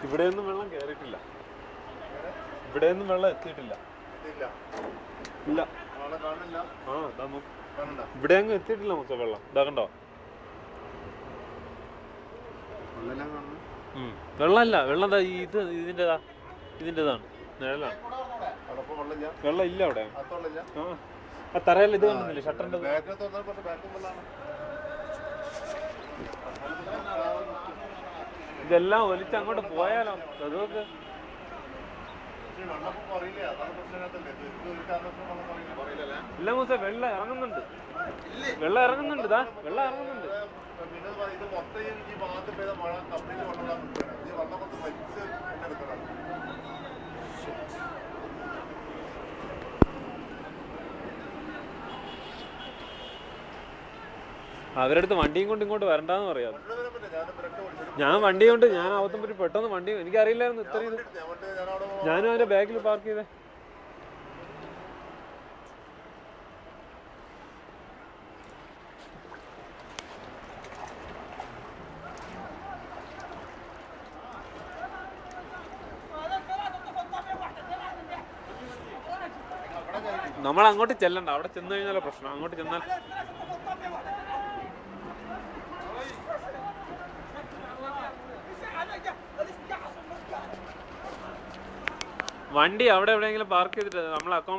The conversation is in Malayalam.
ഇവിടെയൊന്നും വെള്ളം കയറിയിട്ടില്ല, ഇവിടെയൊന്നും വെള്ളം എത്തിയിട്ടില്ല. ഇല്ല, ഇവിടെ അങ്ങ് എത്തിയിട്ടില്ല മൊത്തം വെള്ളം. ഇതാ കണ്ടോ, വെള്ളമല്ല, വെള്ളം ഇതിൻ്റെതാണ്, നിഴലാണ്. വെള്ളം ഇല്ല അവിടെ. ആ തറയിൽ ഇത് കണ്ടുന്നില്ലേ, ഷട്ടറിൻ്റെ. ഇതെല്ലാം ഒലിച്ച് അങ്ങോട്ട് പോയാലോ അതൊക്കെ. ഇല്ല മൂസ, വെള്ളം ഇറങ്ങുന്നുണ്ട്, വെള്ളം ഇറങ്ങുന്നുണ്ട്, ഇതാ വെള്ളം ഇറങ്ങുന്നുണ്ട്. അവരടുത്ത് വണ്ടിയും കൊണ്ട് ഇങ്ങോട്ട് വരണ്ടെന്ന് പറയാം. ഞാൻ വണ്ടി കൊണ്ട് ഞാൻ അവത്തും പറ്റി പെട്ടെന്ന് വണ്ടി, എനിക്കറിയില്ലായിരുന്നു ഇത്രയും ഇത്. ഞാനും അതിന്റെ ബാക്കിൽ പാർക്ക് ചെയ്തേ. നമ്മൾ അങ്ങോട്ട് ചെല്ലണ്ട, അവിടെ ചെന്ന് കഴിഞ്ഞാലോ പ്രശ്നം. അങ്ങോട്ട് ചെന്നാൽ വണ്ടി അവിടെ എവിടെയെങ്കിലും പാർക്ക് ചെയ്തിട്ട് നമ്മൾ